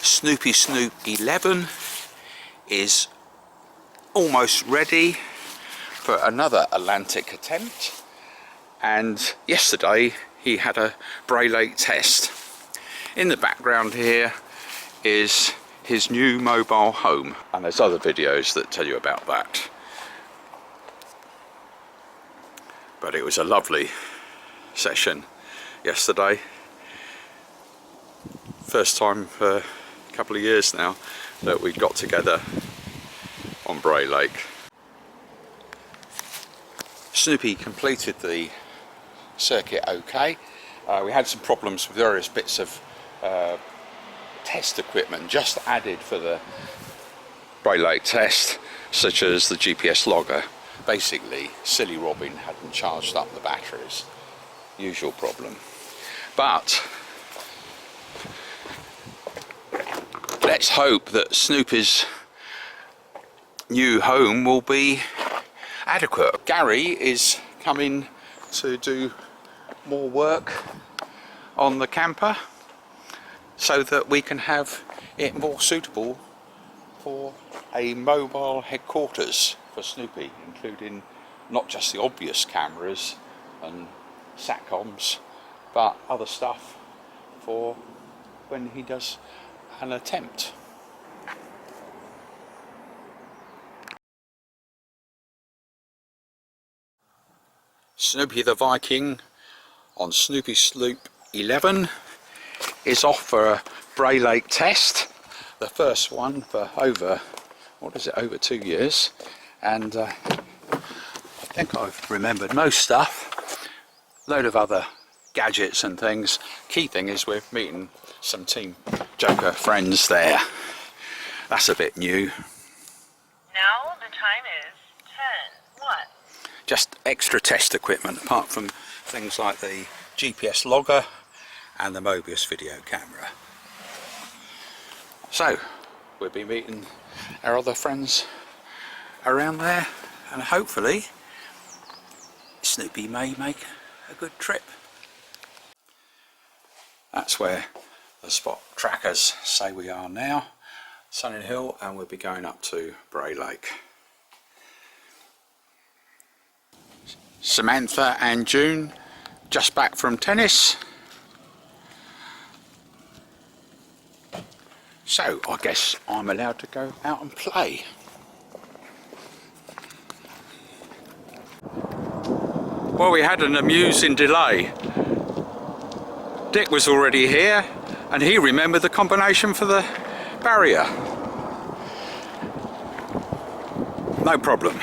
Snoopy Snoop 11 is almost ready for another Atlantic attempt, and yesterday he had a Bray Lake test. In the background here is his new mobile home, and there's other videos that tell you about that. But it was a lovely session yesterday. First time for a couple of years now that we got together on Bray Lake. Snoopy completed the circuit okay. We had some problems with various bits of test equipment just added for the Bray Lake test, such as the GPS logger. Basically, Silly Robin hadn't charged up the batteries. Usual problem. But let's hope that Snoopy's new home will be adequate. Gary is coming to do more work on the camper so that we can have it more suitable for a mobile headquarters for Snoopy, including not just the obvious cameras and satcoms, but other stuff for when he does an attempt. Snoopy the Viking on Snoopy Snoop 11 is off for a Bray Lake test, the first one for over 2 years, and I think I've remembered most stuff. Load of other gadgets and things. Key thing is we're meeting some Team Joker friends there. That's a bit new. Now the time is 10:01. Just extra test equipment apart from things like the GPS logger and the Mobius video camera. So we'll be meeting our other friends around there, and hopefully Snoopy may make a good trip. That's where the spot trackers say we are now, Sunning Hill, and we'll be going up to Bray Lake. Samantha and June just back from tennis, so I guess I'm allowed to go out and play. Well, we had an amusing delay. Dick was already here and he remembered the combination for the barrier. No problem.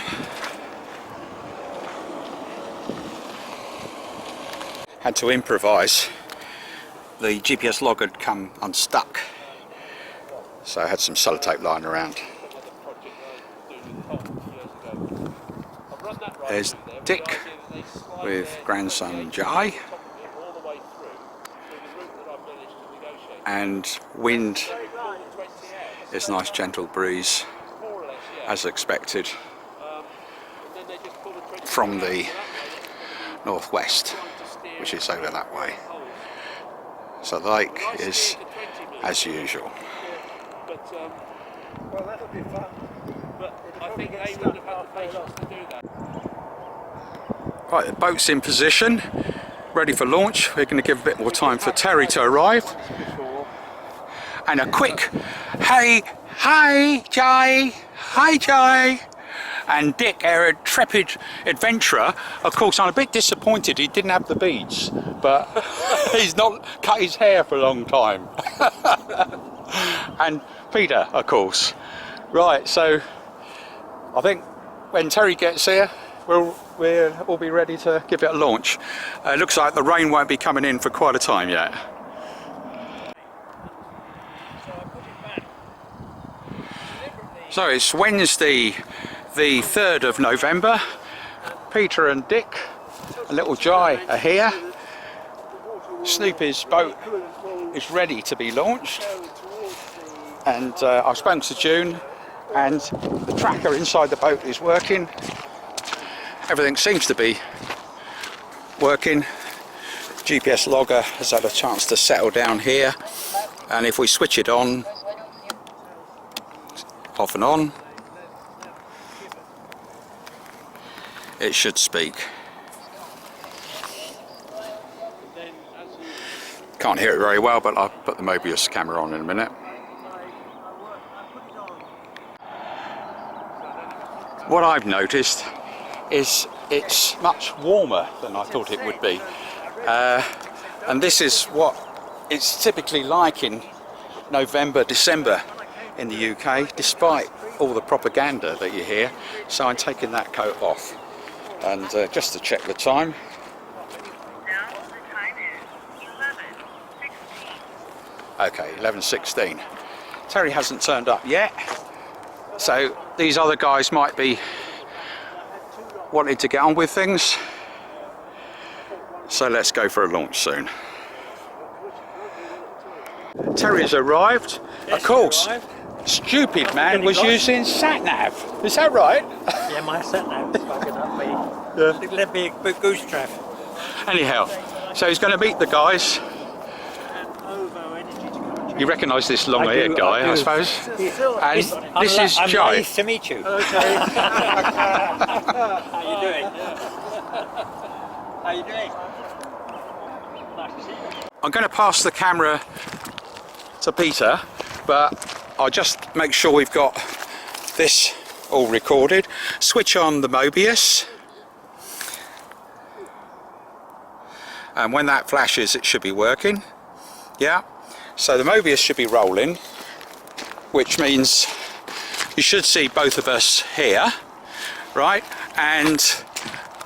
Had to improvise. The GPS log had come unstuck, so I had some sellotape lying around. There's Dick with grandson Jai, and wind is nice gentle breeze as expected from the northwest, which is over that way. So the lake is as usual. Well, that'll be fun. But I think they would have had the patience to do that. Right, the boat's in position, ready for launch. We're going to give a bit more time for Terry to arrive. And a quick, hey, hi, Jai, hi, Jai. And Dick, our intrepid adventurer, of course, I'm a bit disappointed he didn't have the beads, but he's not cut his hair for a long time. And Peter, of course. Right, so I think when Terry gets here, we'll be ready to give it a launch. It looks like the rain won't be coming in for quite a time yet. So it's Wednesday, the 3rd of November. Peter and Dick and little Jai are here. Snoopy's boat is ready to be launched, and I've spoken to June, and the tracker inside the boat is working. Everything seems to be working. GPS logger has had a chance to settle down here, and if we switch it on, Off and on. It should speak. Can't hear it very well, but I'll put the Mobius camera on in a minute. What I've noticed is it's much warmer than I thought it would be. And this is what it's typically like in November, December in the UK, despite all the propaganda that you hear. So I'm taking that coat off. And just to check the time. Now the time is 11:16. Okay, 11:16. Terry hasn't turned up yet. So these other guys might be wanting to get on with things. So let's go for a launch soon. Terry has arrived. Of course, stupid man was using sat-nav. Is that right? Yeah, my sat-nav is bugging up me. Yeah. It led me a goose trap. Anyhow, so he's going to meet the guys. You recognise this long-haired guy, I suppose. And this is I'm Joe. nice to meet you. Hello, Terry. How you doing? How you doing? Nice to see you. I'm going to pass the camera to Peter, but I'll just make sure we've got this all recorded. Switch on the Mobius, and when that flashes it should be working. Yeah, so the Mobius should be rolling, which means you should see both of us here, right? And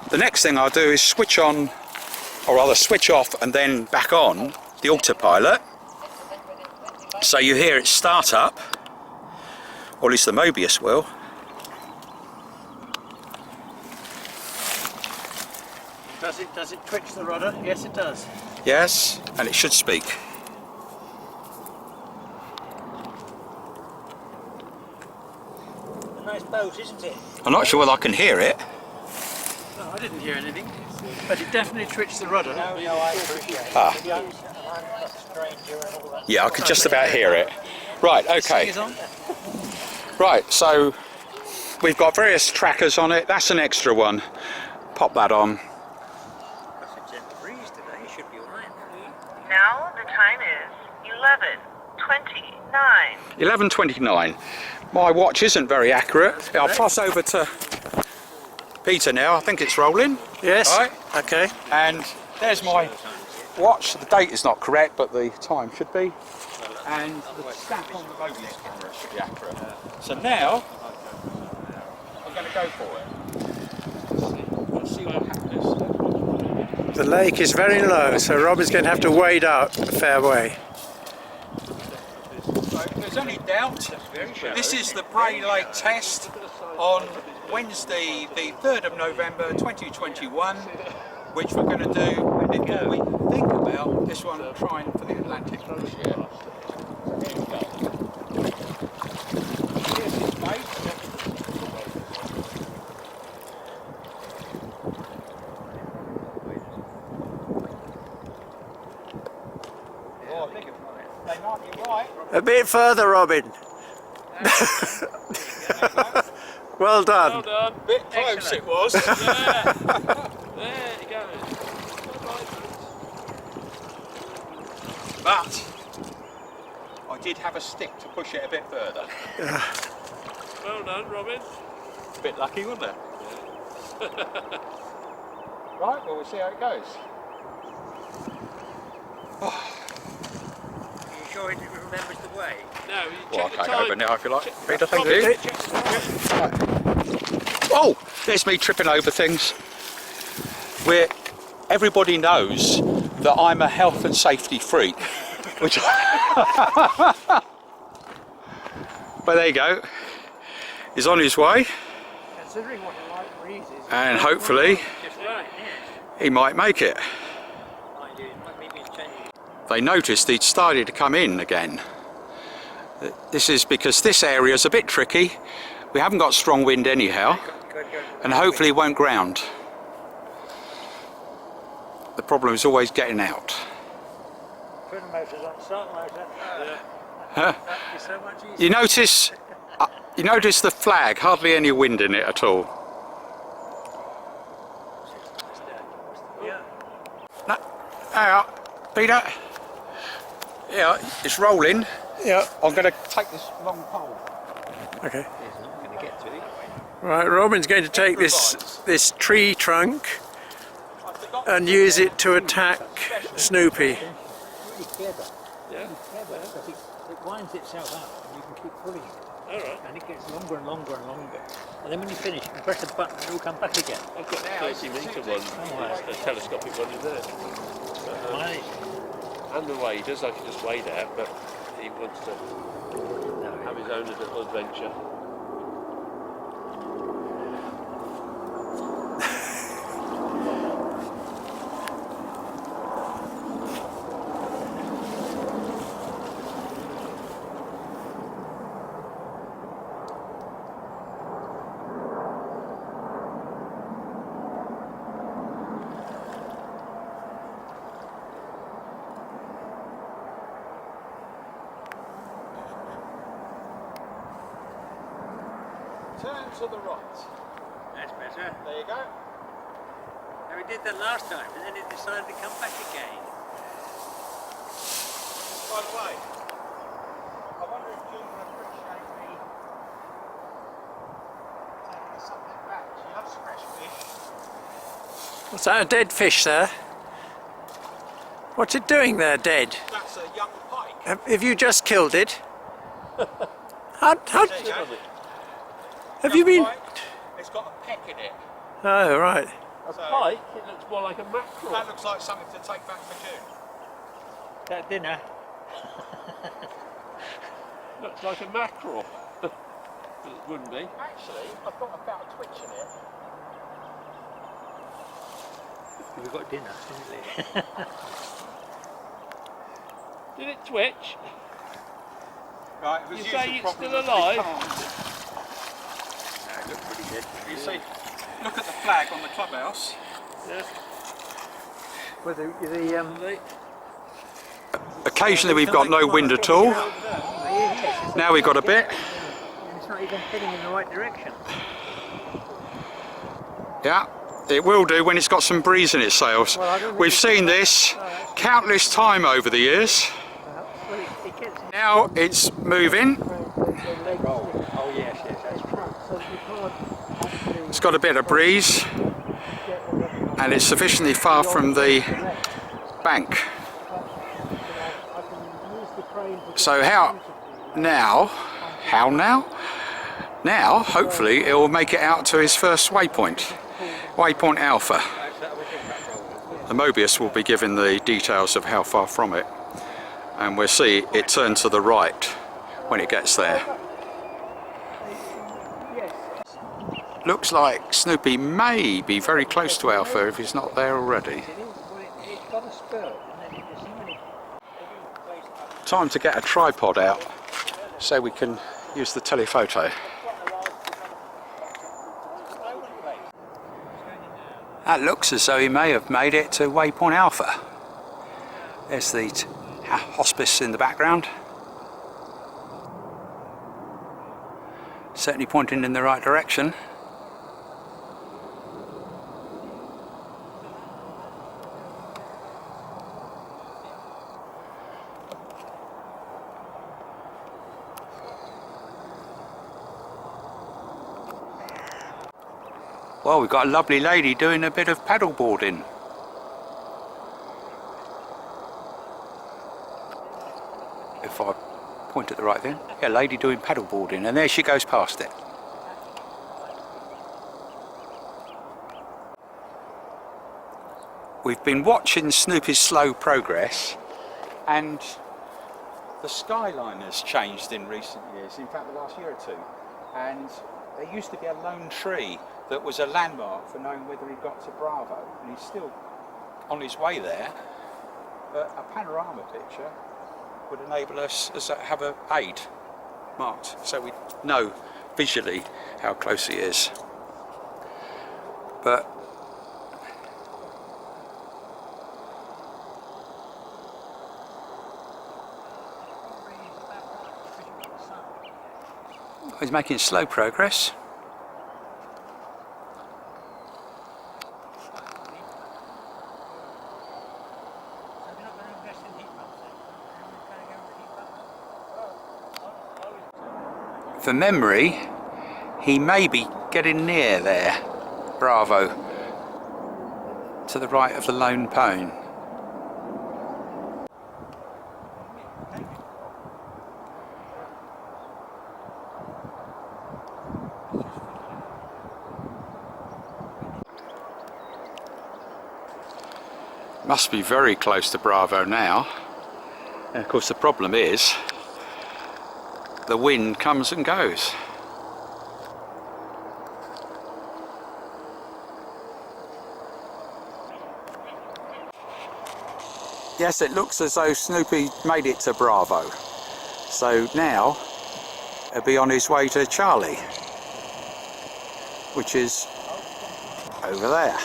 the next thing I'll do is switch on, or rather switch off and then back on the autopilot, so you hear it start up, or at least the Mobius will. Does it twitch the rudder? Yes, it does. Yes, and it should speak. A nice boat, isn't it? I'm not sure whether I can hear it. No, I didn't hear anything. But it definitely twitched the rudder. No, I appreciate it. Ah. I'm a stranger and all that. Yeah, I could just about hear it. Right, okay. On? Right, so we've got various trackers on it. That's an extra one. Pop that on. It's in the breeze today, should be alright. Now the time is 11:29. 11:29. My watch isn't very accurate. I'll pass over to Peter now. I think it's rolling. Yes. Right. Okay. And there's my watch. The date is not correct, but the time should be. And the stamp on the Mobius camera should be accurate. So now I'm going to go for it. Let's see what happens. The lake is very low, so Rob is going to have to wade out a fair way. So there's only doubt. This is the Bray Lake test on Wednesday, the 3rd of November 2021, which we're going to do before we think about this one trying for the Atlantic this year. Here we go. Here's his mate. Oh, I think they might be right. A bit further, Robin. Well done. Well done. Bit close it was. Yeah. There you go. But I did have a stick to push it a bit further. Well done, Robin. A bit lucky, wasn't it? Right, well, we'll see how it goes. Are you sure it remembers the way? No, you Well, check I'll the take time. over now if you like. Check- Peter, thank Robin, you. check the time. Oh, there's me tripping over things. Everybody knows that I'm a health and safety freak. Which but there you go. He's on his way. Considering what a light breeze is. And hopefully Just right. he might make it. Maybe it's changing. They noticed he'd started to come in again. This is because this area is a bit tricky. We haven't got strong wind anyhow, and hopefully it won't ground. The problem is always getting out. Put the motors on, start the motor. Huh? That'd be so much easier. You notice You notice the flag, hardly any wind in it at all. Yeah. No, hang on, Peter. Yeah, it's rolling. Yeah. I'm going to take this long pole. Okay. He's not going to get to it. Right, Robin's going to take this tree trunk and use it to attack Snoopy. Really clever. Yeah. Clever, because it winds itself up and you can keep pulling it. Alright. And it gets longer and longer and longer. And then when you finish, you can press the button and it will come back again. I've got a 30-metre one, a telescopic one in there. Mine And the waders, I can just wade out, but he wants to have his own little adventure. Turn to the right. That's better. There you go. Now we did that last time, but then it decided to come back again. By the way, I wonder if June would appreciate me taking something back. She loves fresh fish. What's that, a dead fish there? What's it doing there, dead? That's a young pike. Have you just killed it? How, There you go. have you been... Pike. It's got a peck in it. Oh, right. A pike? It looks more like a mackerel. That looks like something to take back for June. That dinner. Looks like a mackerel. But it wouldn't be. Actually, I've got about a twitch in it. We've got dinner, haven't we? Did it twitch? Right, it was You usually say it's probably still with big alive? palms. That looks pretty good. You see, look at the flag on the clubhouse. Yeah. Well, Occasionally we've got no wind at all. Yes, Now we've got a bit. it's not even heading in the right direction. Yeah, it will do when it's got some breeze in its sails. We've seen this countless time over the years. Well, it gets Now it's moving. Oh yes, that's true. It's got a bit of breeze and it's sufficiently far from the bank. So how now? Now, hopefully it will make it out to his first waypoint, waypoint Alpha. The Mobius will be given the details of how far from it, and we'll see it turn to the right when it gets there. Looks like Snoopy may be very close to Alpha if he's not there already. It's got a spur, and then there's so many. Time to get a tripod out so we can use the telephoto. That looks as though he may have made it to waypoint Alpha. There's the hospice in the background. Certainly pointing in the right direction. Well, we've got a lovely lady doing a bit of paddle boarding. If I point at the right thing. Yeah, lady doing paddle boarding, and there she goes past it. We've been watching Snoopy's slow progress, and the skyline has changed in recent years, in fact the last year or two, and there used to be a lone tree that was a landmark for knowing whether he got to Bravo, and he's still on his way there, but a panorama picture would enable us to have an aid marked so we know visually how close he is. But He's making slow progress. For memory, he may be getting near there. Bravo. To the right of the lone pone. Must be very close to Bravo now. And of course the problem is the wind comes and goes. Yes, it looks as though Snoopy made it to Bravo. So now he'll be on his way to Charlie, which is over there.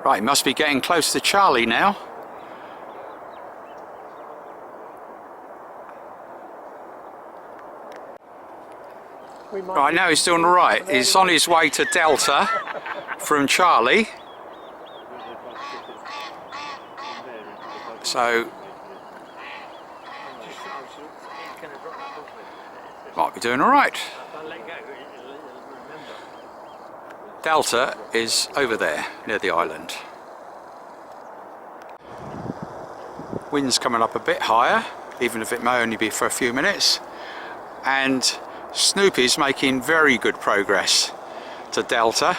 Right, must be getting close to Charlie now. Right, now he's doing all right. He's on his way to Delta from Charlie. So might be doing all right. Delta is over there near the island. Wind's coming up a bit higher, even if it may only be for a few minutes, and Snoopy's making very good progress to Delta.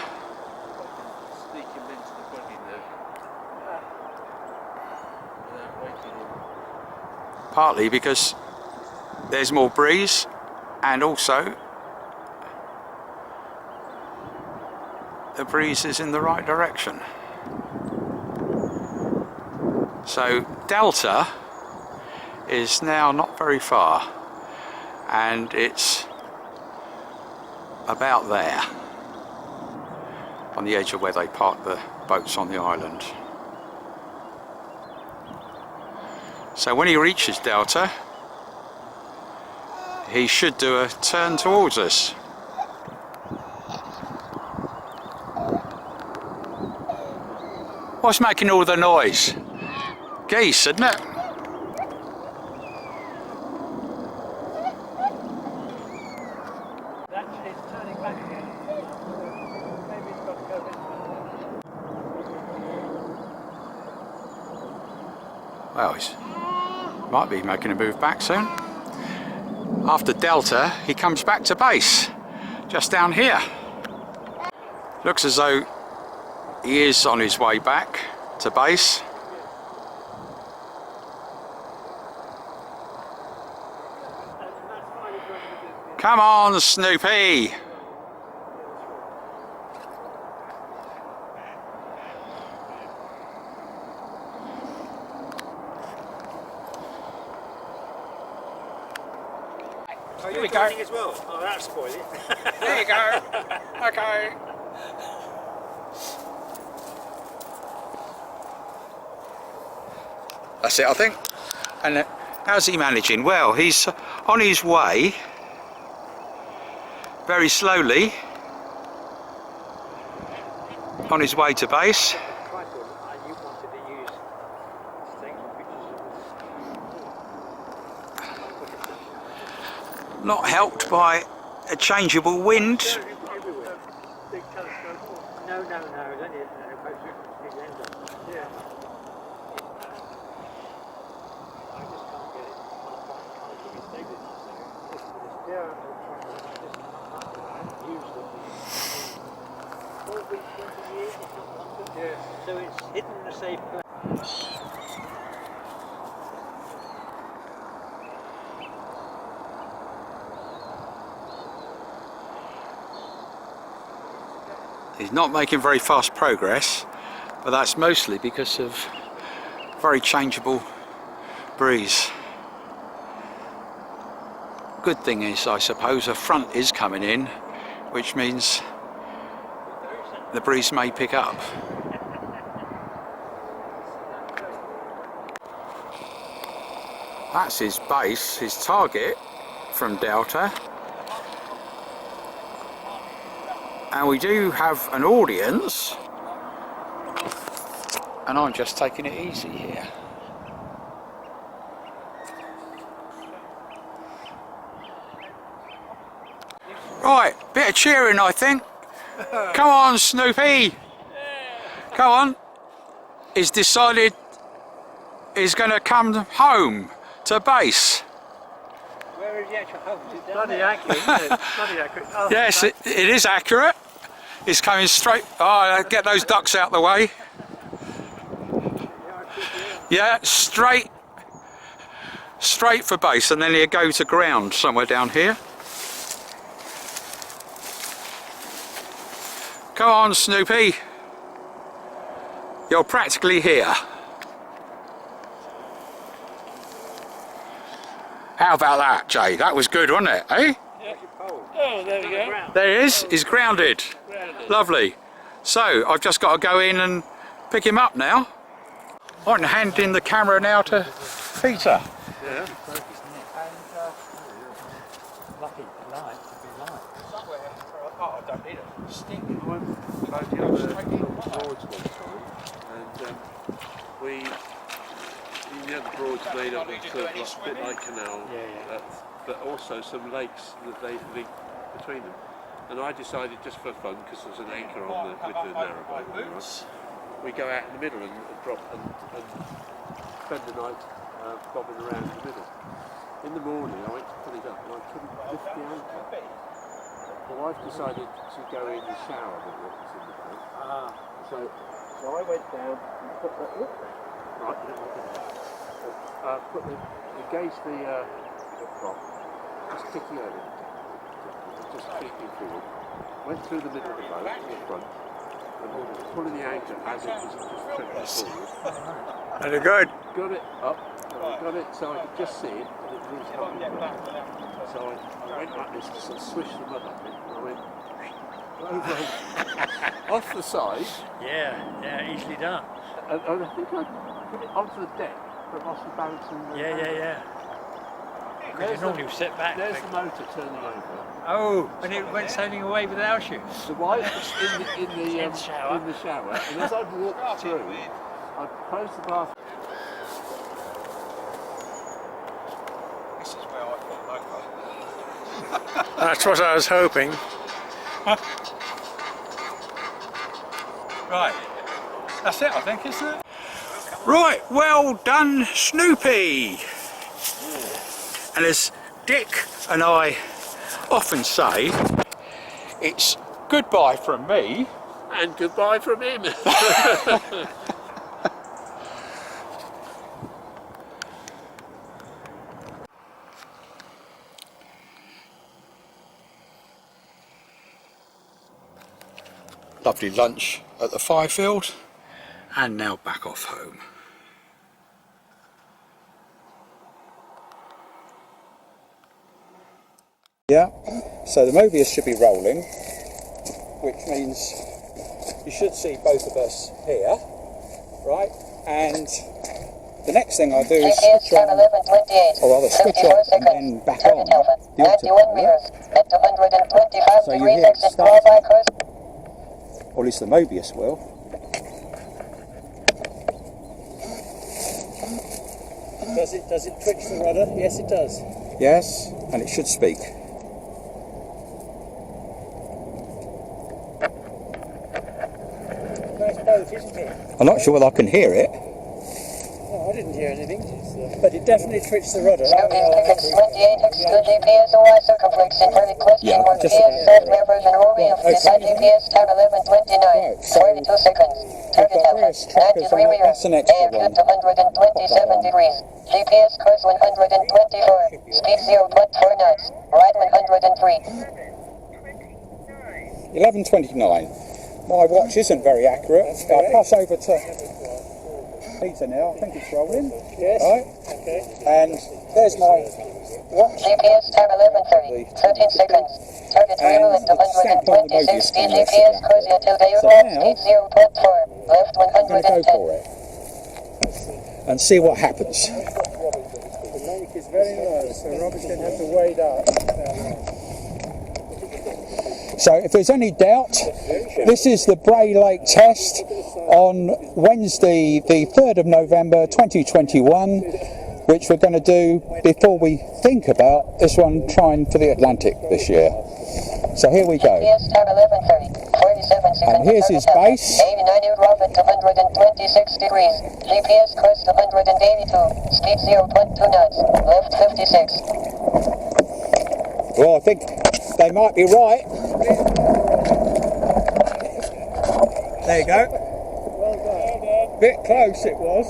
Partly because there's more breeze, and also the breeze is in the right direction. So Delta is now not very far, and it's about there on the edge of where they park the boats on the island. So when he reaches Delta, he should do a turn towards us. What's making all the noise? Geese, isn't it? It's turning back again. Maybe it's got to go this way. Well, he might be making a move back soon. After Delta, he comes back to base, just down here. Looks as though he is on his way back to base. Come on, Snoopy! Oh, Here we go. as well. Oh, that'll spoil it. There you go. Okay. That's it, I think. And how's he managing? Well, he's on his way, very slowly, on his way to base. You wanted to use taking pictures. Not helped by a changeable wind. Big telescope. No, it's only a big lens. Yeah. I just can't get it. Yeah, I'm trying to use them. 4 weeks, 20 years, it's not longer. Yeah. So it's hidden in a safe place. He's not making very fast progress, but that's mostly because of very changeable breeze. Good thing is, I suppose, a front is coming in, which means the breeze may pick up. That's his base, his target from Delta. And we do have an audience, and I'm just taking it easy here. Right, bit of cheering I think. Come on Snoopy! Come on! He's decided he's going to come home to base. Where is the actual home? Is it bloody accurate, isn't it? Bloody accurate. Oh, Yes, it is accurate. He's coming straight. Oh, get those ducks out the way. Yeah, straight for base, and then he'll go to ground somewhere down here. Come on, Snoopy. You're practically here. How about that, Jay? That was good, wasn't it, eh? Oh, there we go. There he is. He's grounded. Lovely. So I've just got to go in and pick him up now. I'm handing the camera now to Peter. Yeah. lucky light to be light. Somewhere. Oh, I don't need a stick. I went both the other Broads one time, and you know the Broads made up of sort of a bit like canal, but also some lakes that they link between them. And I decided, just for fun, because there's an anchor on with the narrowboat, right, we go out in the middle and drop and spend the night bobbing around in the middle. In the morning I went to put it up and I couldn't lift the anchor. My wife decided to go in the shower with what was in the boat. So I went down and put that engaged the prop, just kicking over, just kicking forward. Went through the middle of the boat to the front and pulling the anchor as it was just tripping forward. Very good. Got it up, got it so I could just see it, and it was coming around. So I went like this to sort of swish the mud up it, and I went over off the side. Yeah, easily done. And I think I put it onto the deck, but lost the balance in the Yeah. Because you normally set back. There's the motor turning over. Oh, and it went sailing away without you. The wife was in the shower, and as I walked through, I closed the bathroom. This is where I thought over. That's what I was hoping. Right, that's it I think, isn't it? Right, well done Snoopy! And as Dick and I often say, it's goodbye from me. And goodbye from him. Lovely lunch at the Firefield, and now back off home. Yeah, so the Mobius should be rolling, which means you should see both of us here, right? And the next thing I do is switch on, or rather switch off and then back on the autopilot. So you hear it start, or at least the Mobius will. Does it twitch the rudder? Yes, it does. Yes, and it should speak. Nice boat, isn't it? I'm not sure whether I can hear it. No, I didn't hear anything. But it definitely twitched the rudder. Snoopy tickets 28 exclude GPS OI circumflex and very close to one GPS software version Romeo for design GPS time 11:29, 22 seconds. Target health 93 meters, AM to 127 degrees. GPS course 124, speed 0.4 knots, ride 103. 11:29. My watch isn't very accurate. I'll pass over to Peter now, I think it's rolling. Yes. Right? Okay. And there's my watch. GPS time 11:30. 13 seconds. Target And wheel at it's stamped on the 126 radio speed. scanner. GPS cruising until the So United now- Speed 0.4. Left I'm going to go 110. for it. And see what happens. The lake is very low, so Robert's going to have to wade up. So if there's any doubt, this is the Bray Lake test on Wednesday the 3rd of November 2021, which we're going to do before we think about this one trying for the Atlantic this year. So here we go. GPS time 11:30. 47 seconds. And here's his base. 89 Robert to 126 degrees. GPS course to 182. Speed 0.2 knots. Left 56. Well, I think they might be right. There you go. Well done. Bit close it was.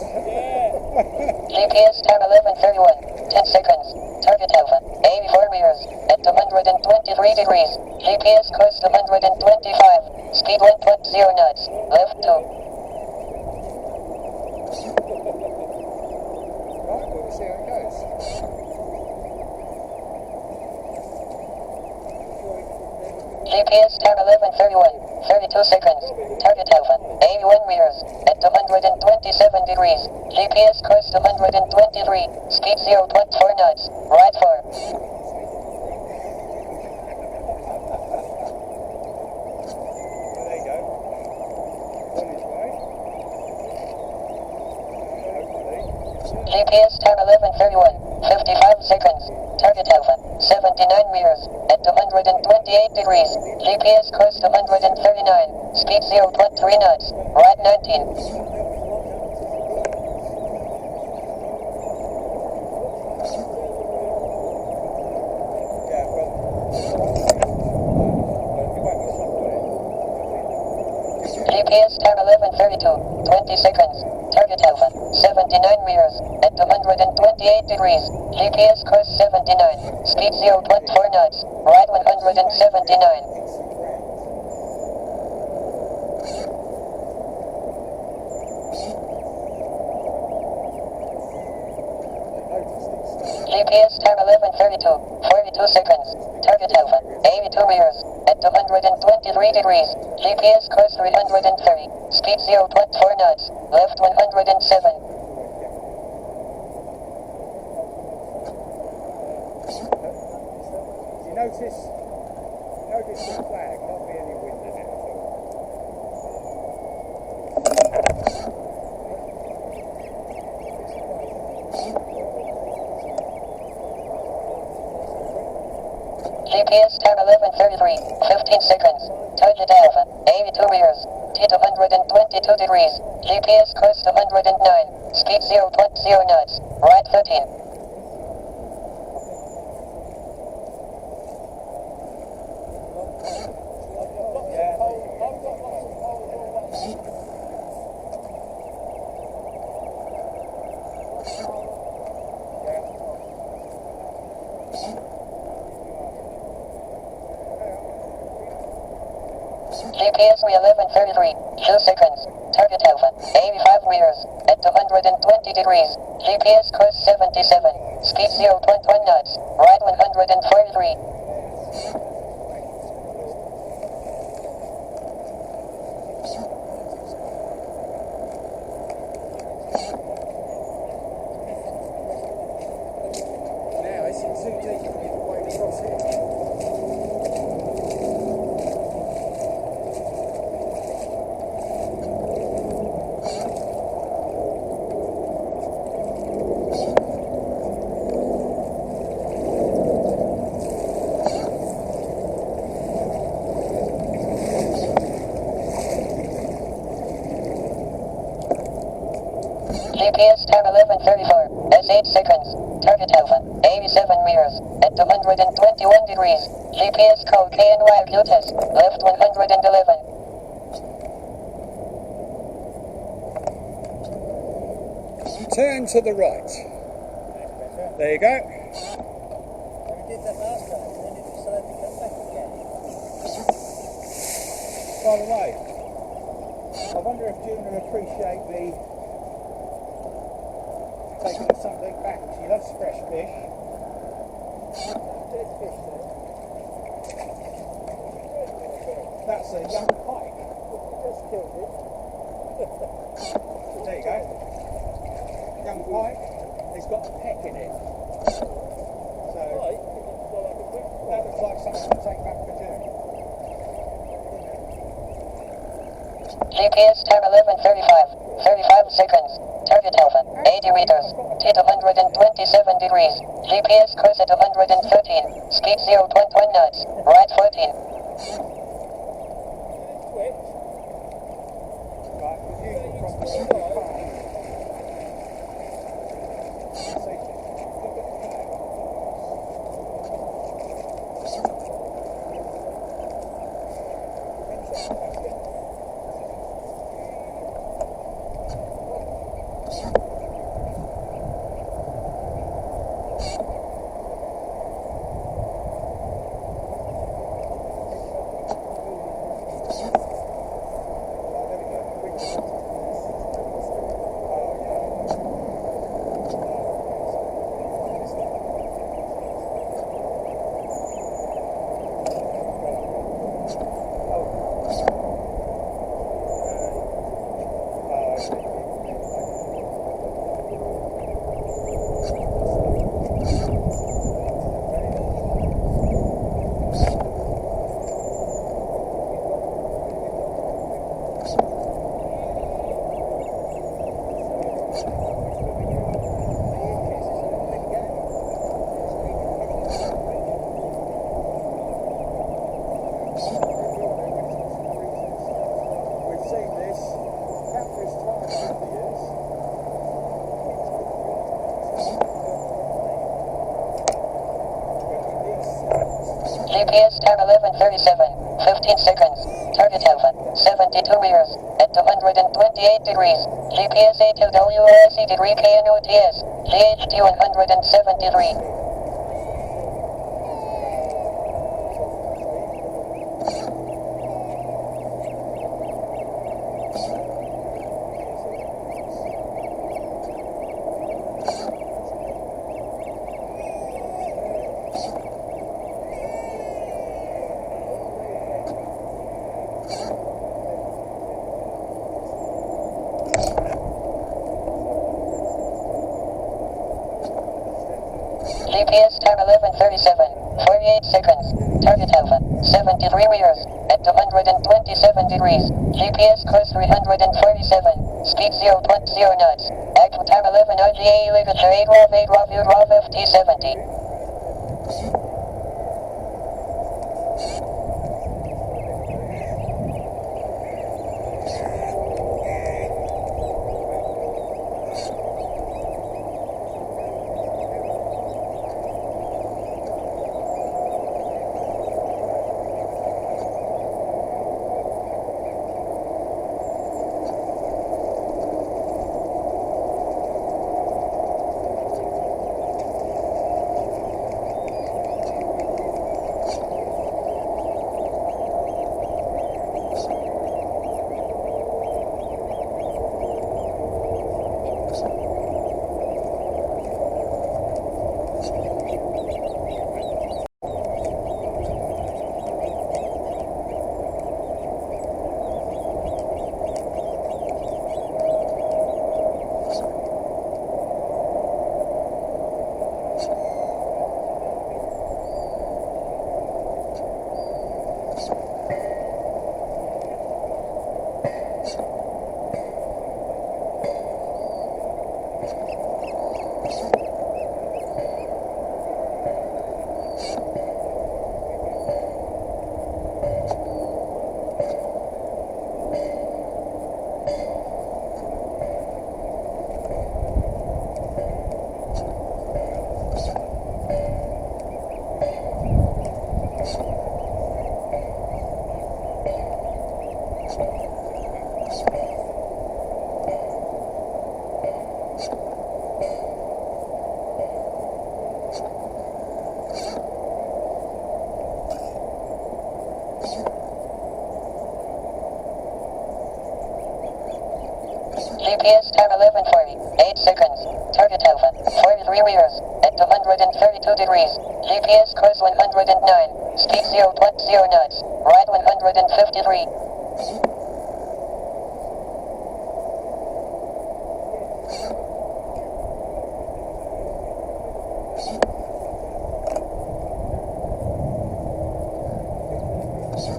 GPS time 11:31. 10 seconds. Target Alpha. 84 meters. At 123 degrees. GPS course to 125. Speed 1.0 knots. Left 2. Right, we'll see how it goes. GPS time 11:31. 32 seconds. Target Alpha. 81 meters. At 227 degrees. GPS course to 123. Speed 0.4 knots. Right 4. There you go. On his way. Hopefully. GPS time 11:31. 55 seconds. Target Alpha. 79 meters. At 228 degrees. GPS course to 139. Speed 0.3 knots. Right 19. Yeah, well. You won't be stopped on it. GPS time 11:32. 20 seconds. Target Alpha. 79 meters. At 228 degrees. GPS course 79. Speed 0.4 knots. Right 179. GPS time 11:32. 42 seconds. Target Alpha. 82 meters. At 223 degrees. GPS course 330. Speed 0.4 knots. Left 107. You notice the flag, not be any wind in it at all. GPS time 11:33. 15 seconds. Target Alpha. 82 meters. T 222 degrees. GPS course 109. Speed 0.0 knots. Right 13. GPS 11:33. 2 seconds. Target Alpha. 85 meters. At 220 degrees. GPS course 77. Speed 0.1 knots. Right 143. Now, it's in too deep for me to wade across it. GPS time 11:34. That's 8 seconds. Target Alpha. 87 meters. At 221 degrees. GPS code KNY test. Left 111. Turn to the right. There you go. We did that last time, and then it decided to come back again. By the way, I wonder if June will appreciate the taking something back. She loves fresh fish. That's a young pike. Just killed it. There you go. Young pike. It's got a peck in it. So that looks like something to take back for June. GPS time 11:35. 35 seconds. Target Alpha. 80 meters. Heat 127 degrees. GPS course at 113. Speed 0.1 knots. Right 14. Right, with you across the farm. GPS time 11:37. 15 seconds. Target Alpha. 72 meters. At 228 degrees. GPS A2WIC degree KNOTS. GHT 173. GPS time 11:37. 48 seconds. Target Alpha. 73 meters. At 227 degrees. GPS course 347. Speed 0.0 knots. Actual time 11 RGA ligature 8 ROV FT70. GPS time 11:40. 8 seconds. Target Alpha, 43 meters, at 232 degrees. GPS course 109, speed 0.0 knots, ride 153.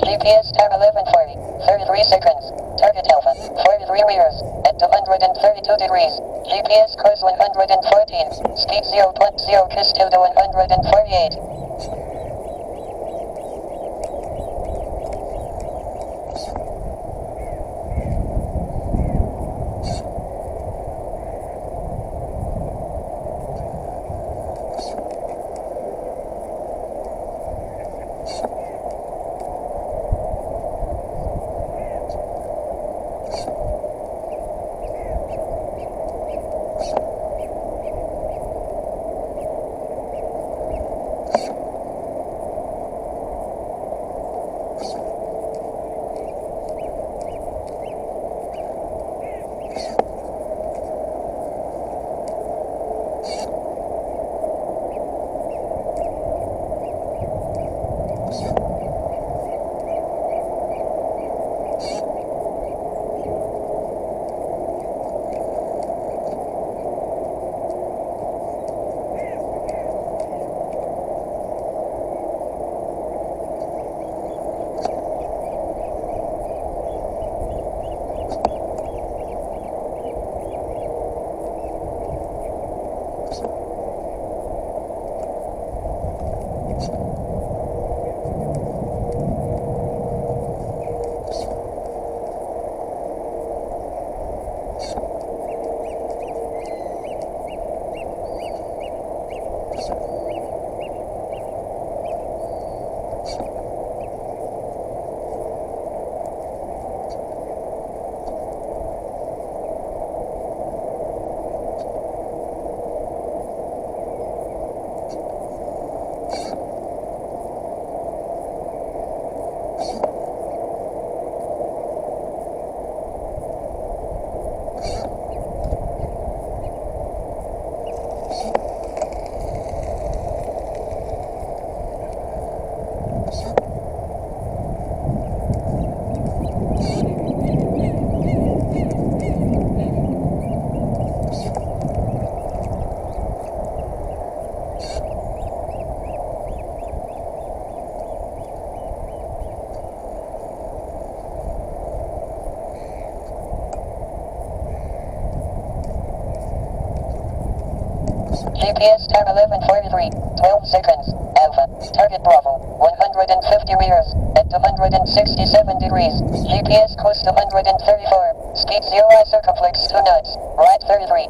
GPS time 11:40, 33 seconds. Target Alpha, 43 meters, at 232 degrees. GPS course 114, speed 0.0 kiss to the 148. GPS time 11:43, 12 seconds. Alpha, target Bravo, 150 meters, at 267 degrees. GPS course 234, speed 0 circumflex 2 knots, right 33.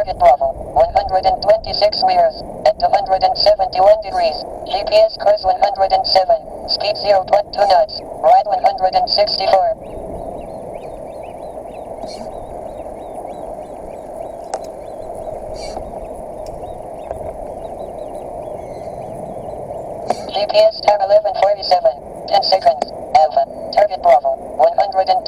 Target Bravo, 126 meters, at 271 degrees. GPS course 107, speed 0.2 knots, ride 164. GPS time 11:47, 10 seconds, Alpha, Target Bravo, 129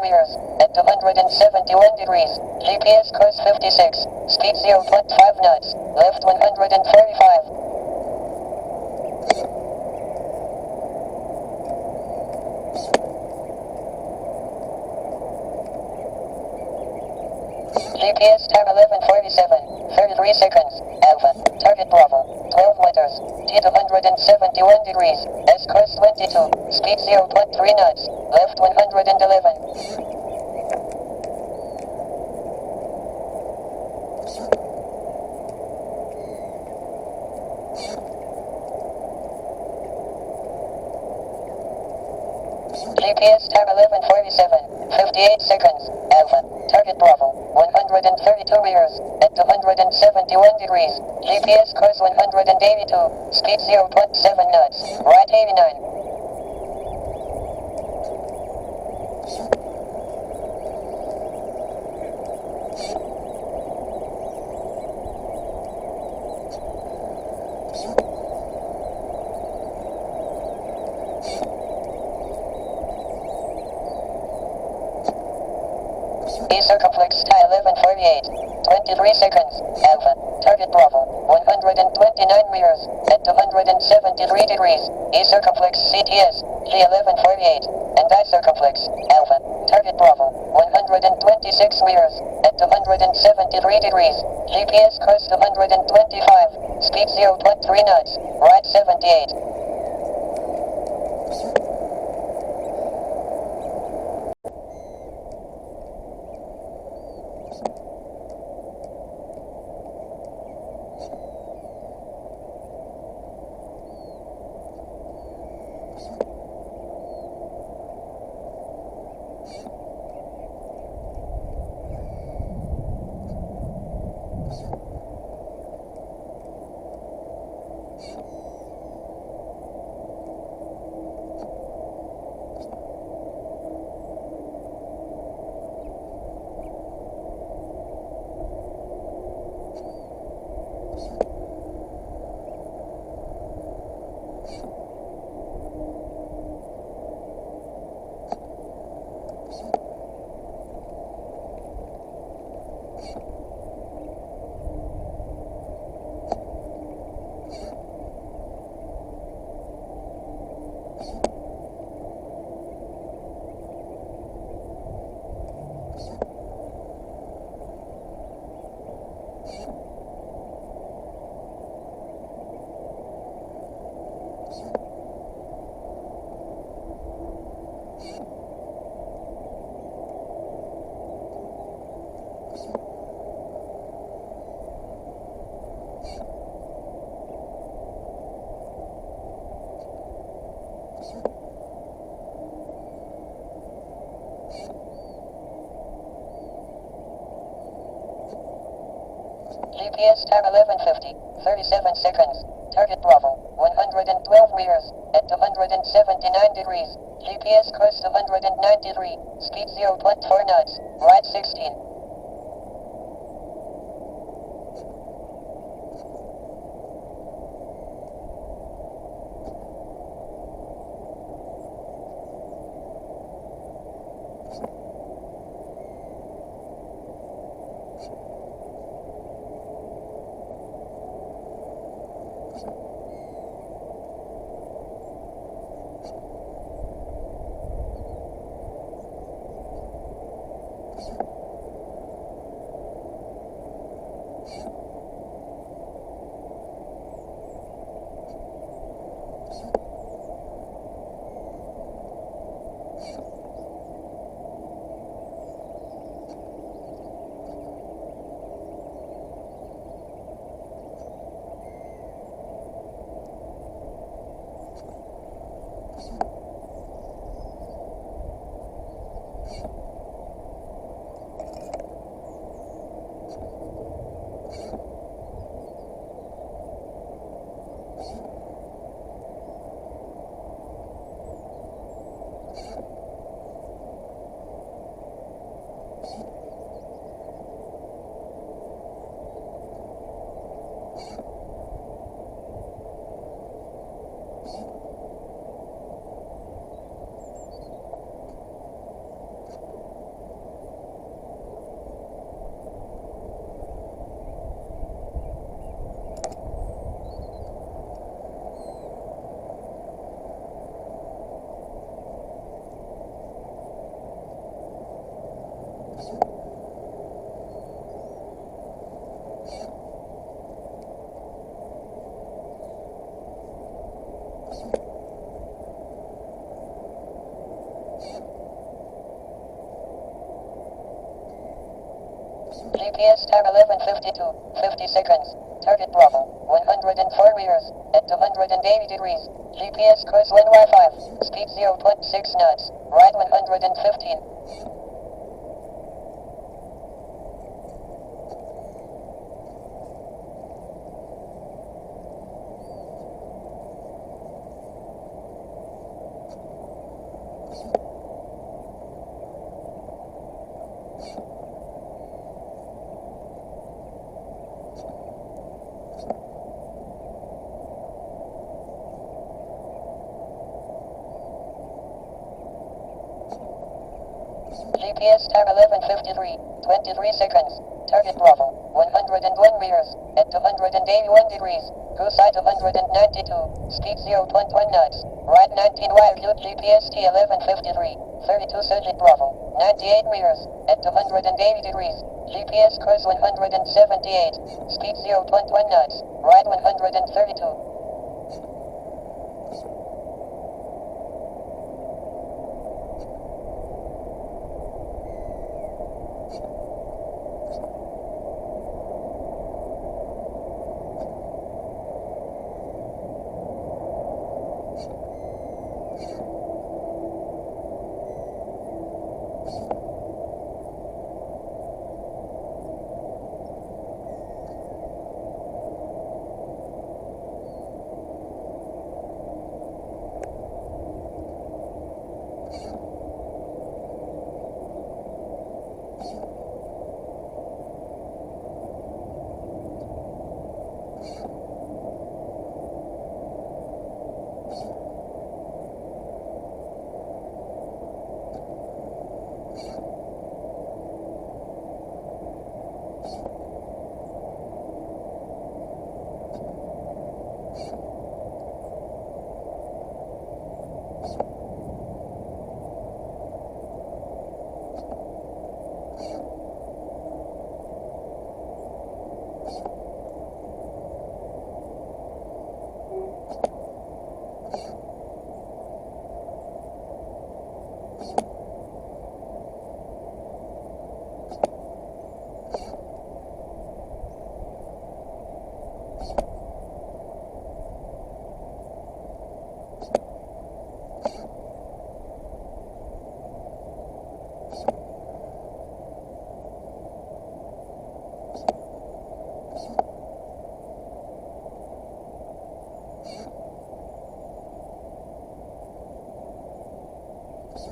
meters, at 271 degrees, GPS course 56, speed 0.5 knots, left 145. GPS time 11:47, 33 seconds, Alpha, Target Bravo, 12 meters, T 271 degrees, S course 22, speed 0.3 knots, left 111. GPS time 11:47, 58 seconds, Alpha, Target Bravo, 132 meters, at 271 degrees, GPS course 182, speed 0.7 knots, right 89. Circumflex tie 11:48, 23 seconds, Alpha, Target Bravo, 129 meters, at 273 degrees, E circumflex CTS, G11:48, and I circumflex, Alpha, Target Bravo, 126 meters, at 273 degrees, GPS course 225, speed 0.3 knots, right 78. GPS time 11:50, 37 seconds, Target Bravo, 112 meters, at 279 degrees, GPS course 293, speed 0.4 knots, right 16. GPS time 11:52, 50 seconds. Target Bravo, 104 meters, at 280 degrees. GPS course 1Y5, speed 0.6 knots, ride 115. GPS time 11:53, 23 seconds. Target Bravo, 101 meters, at 281 degrees. Cruise side 192, speed 0.1 knots. Ride 19 while GPS T 11:53, 32 Surgeon Bravo, 98 meters, at 280 degrees. GPS course 178, speed 0.1 knots. Ride 132.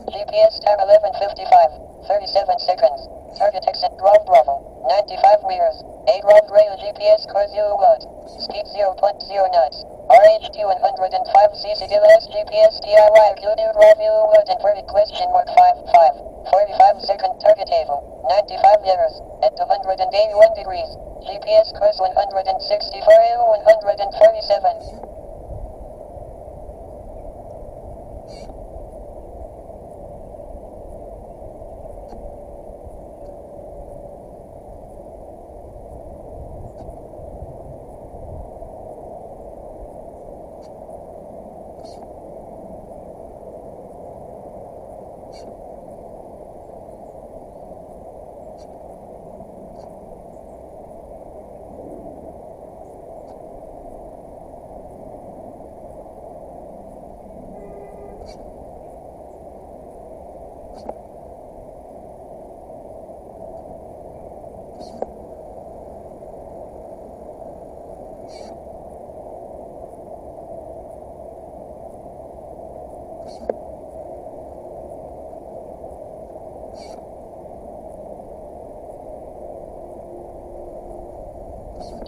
GPS time 11:55, 37 seconds. Target exit ground Bravo, 95 meters. 8 round rail GPS course 0 watt. Speed 0.0 knots. RH2 105 CCDLS GPS DIY QD drive 0 watt inverted question mark 55. 45 second target table, 95 meters, at 281 degrees. GPS course 164 147.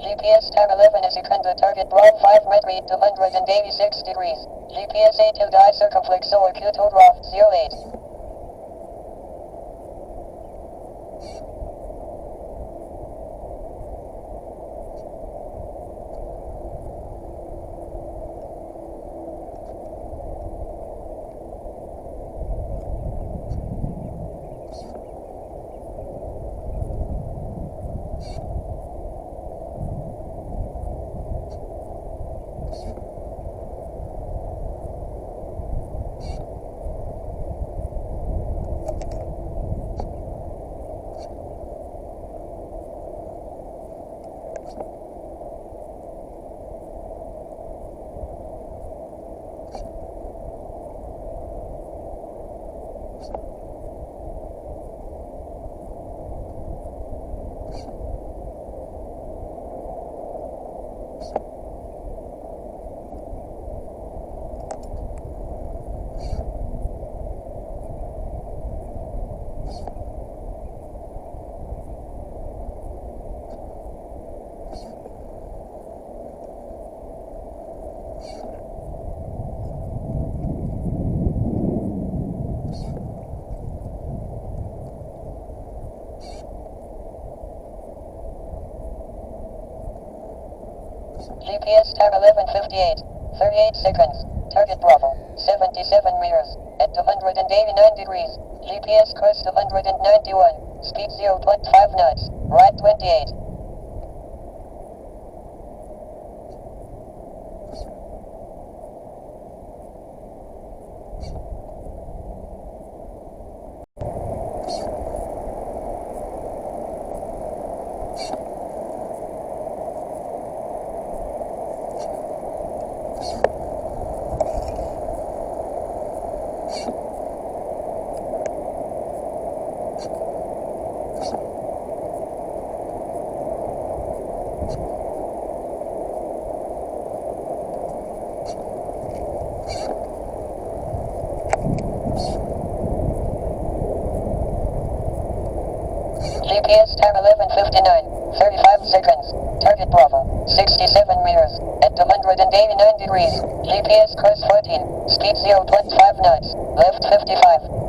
GPS time 11 is Secunda target broad 5 metri 286 degrees. GPS A2 die circumflex or Q2 draft 08. GPS time 11:58. 38 seconds. Target Bravo. 77 meters. At 289 degrees. GPS course 291. Speed 0.5 knots. Right 28. GPS time 11:59. 35 seconds. Target Bravo. 67 meters. At 289 degrees. GPS course 14. Speed 0.5 knots. Left 55.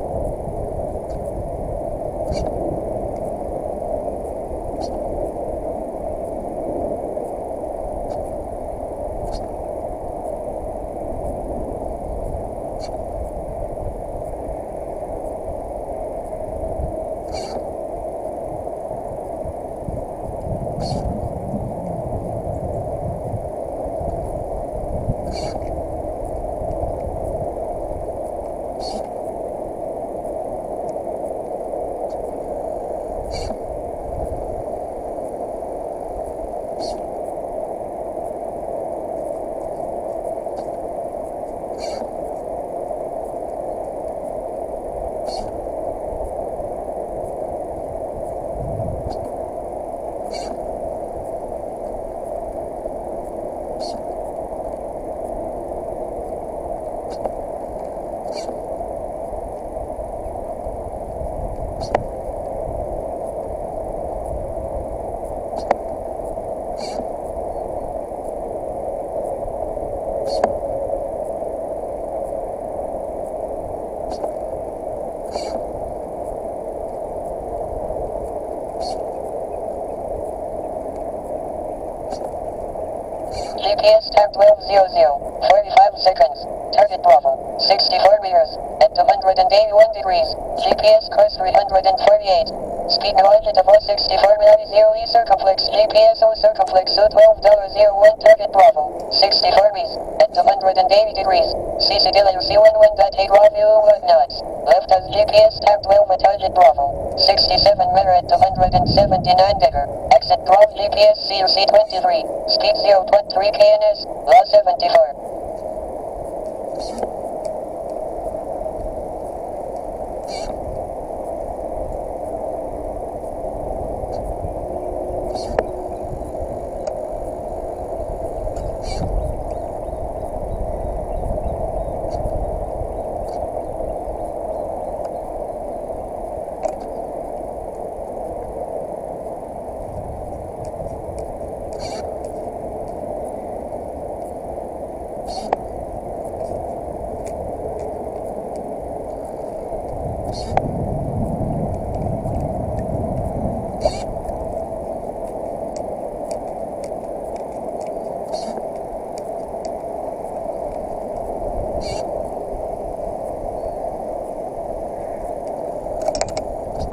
GPS time 12:00. 45 seconds. Target Bravo. 64 meters. At 281 degrees. GPS course 348. Speed no limit of 164 miles. E circumflex. GPS O circumflex. So $12.01. Target Bravo. 64 meters. At 280 degrees. CC delay C11.8 raw view 1 knots. Left as GPS time 12 at target Bravo. 67 meter at 279 digger. Exit Bravo GPS CUC 23. Speed 0.3 kns. Law 74.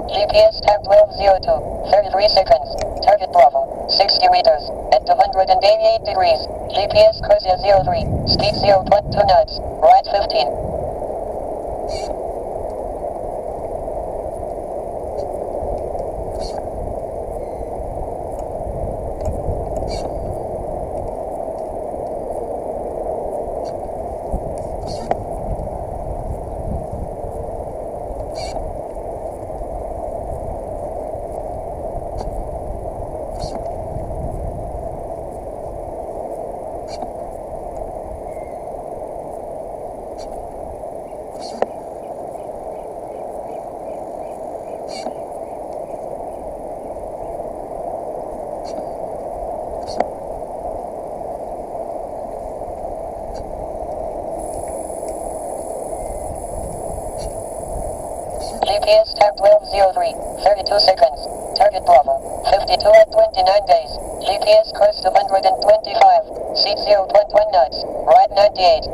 GPS time 12:02. 33 seconds. Target Bravo. 60 meters. At 288 degrees. GPS course 03. Speed 0.2 knots. Right 15. GPS time 12:03. 32 seconds. Target Bravo. 52 at 29 days. GPS course 225. Seat 0.1 knots. Right 98.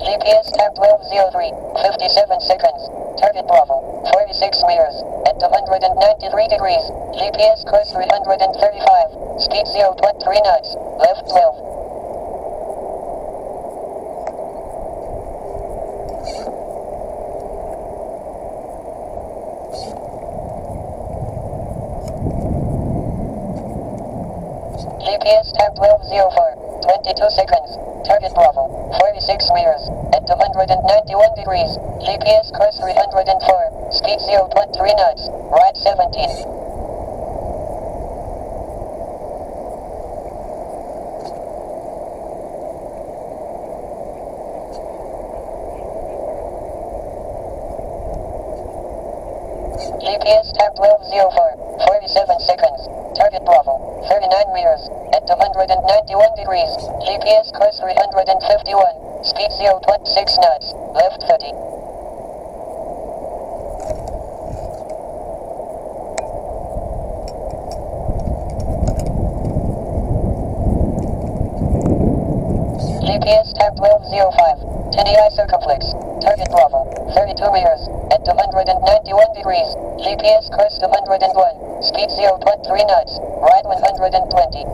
GPS time 12:03, 57 seconds. Target Bravo, 46 meters, at 293 degrees. GPS course 335, speed 0.3 knots, left 12. GPS time 12:04, 22 seconds. Target Bravo, 46 meters, at 291 degrees. GPS course 304, speed 0.3 knots, right 17. GPS time 12:04, 47 seconds. Target Bravo, 39 meters, at 291 degrees. GPS course 351, speed 0.6 knots, left 30. GPS time 12:05, 10 circumflex. Target Bravo, 32 meters, at 291 degrees. GPS course 201, speed 0.3 knots, right 120.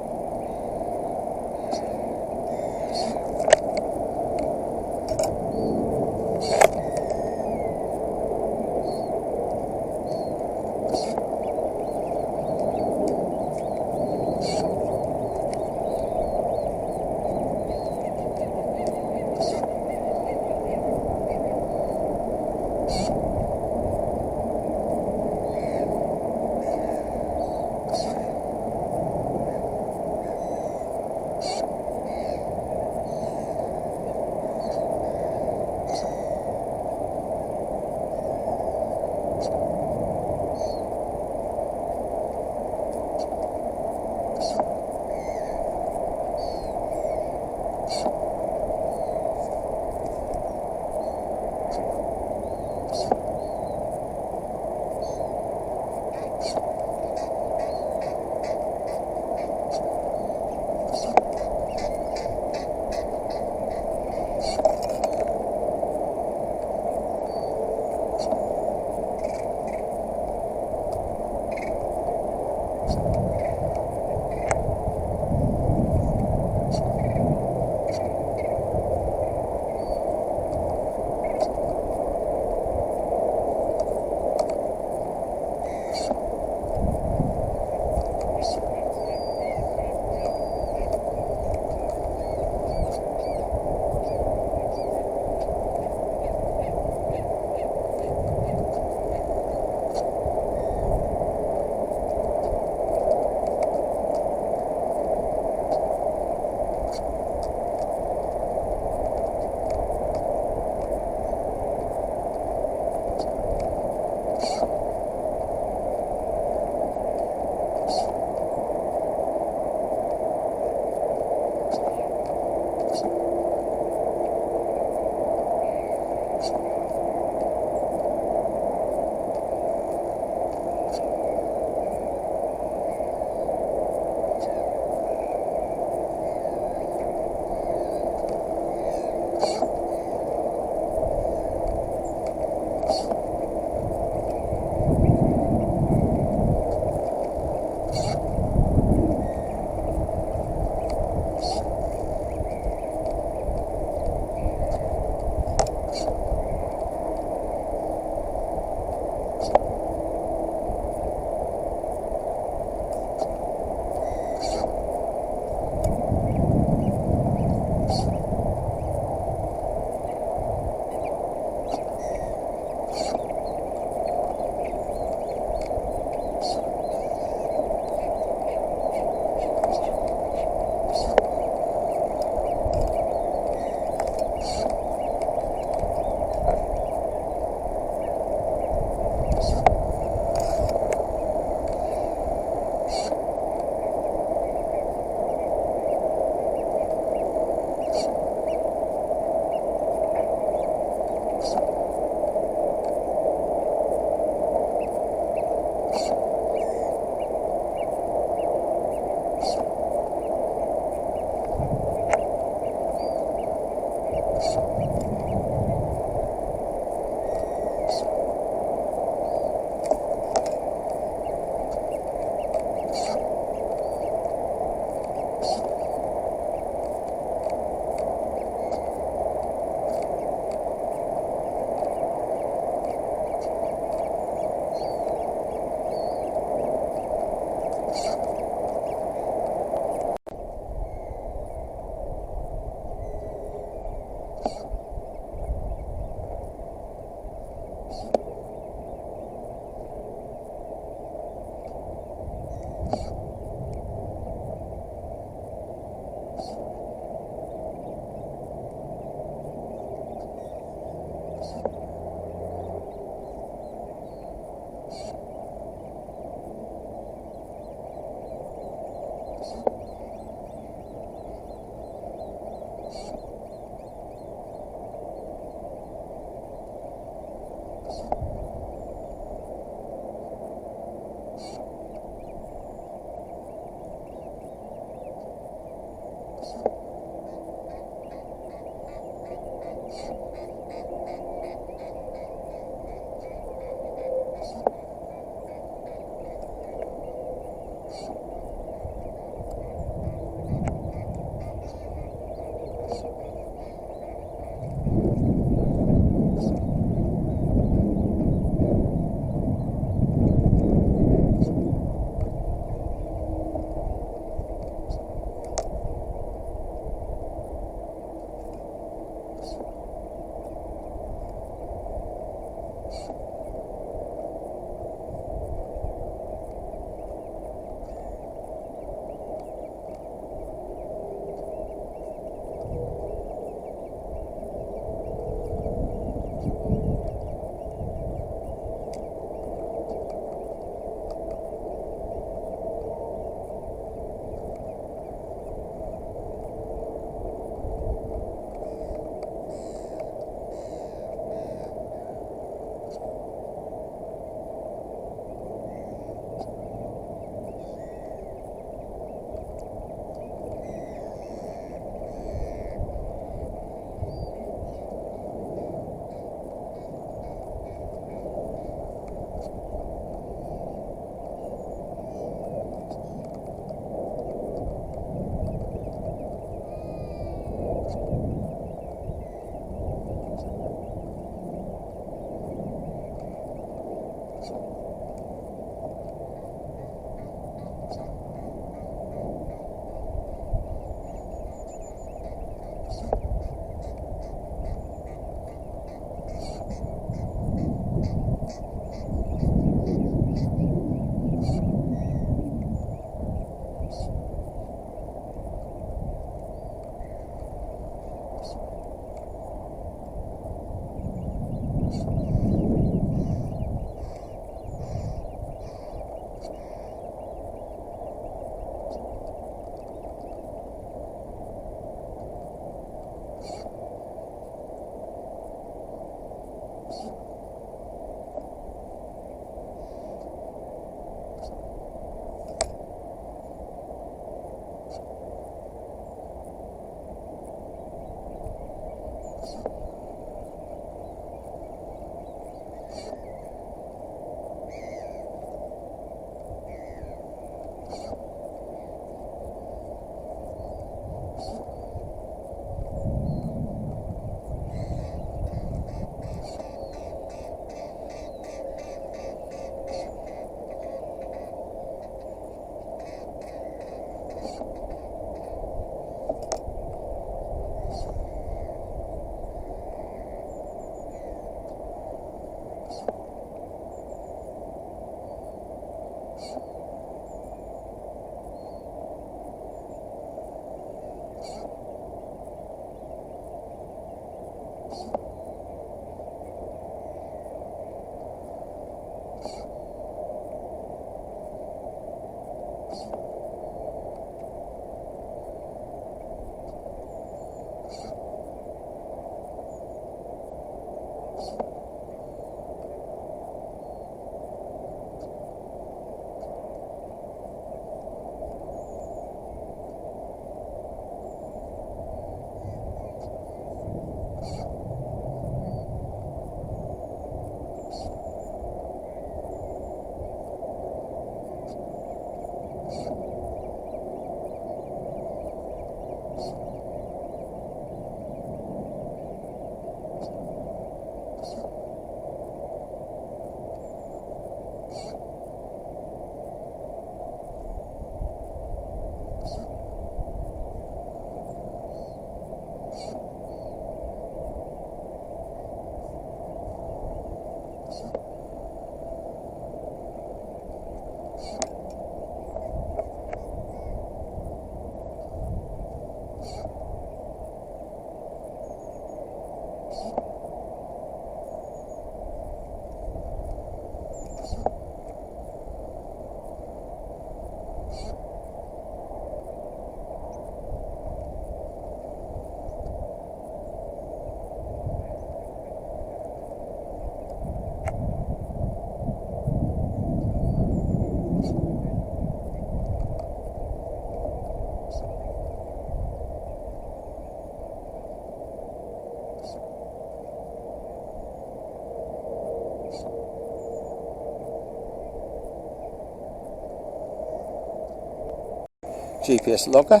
GPS logger.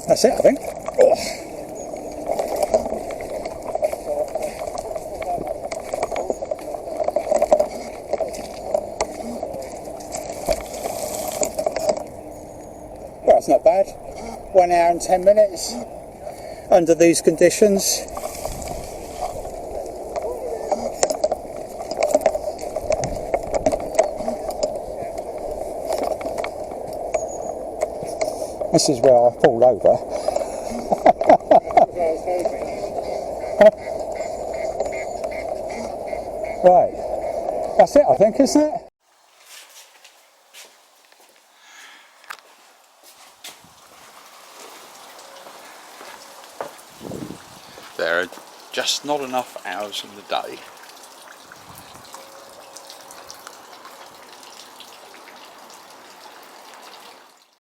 That's it, I think. Oh. Well, it's not bad. 1 hour and 10 minutes under these conditions. This is where I fall over. Right, that's it, I think, isn't it? There are just not enough hours in the day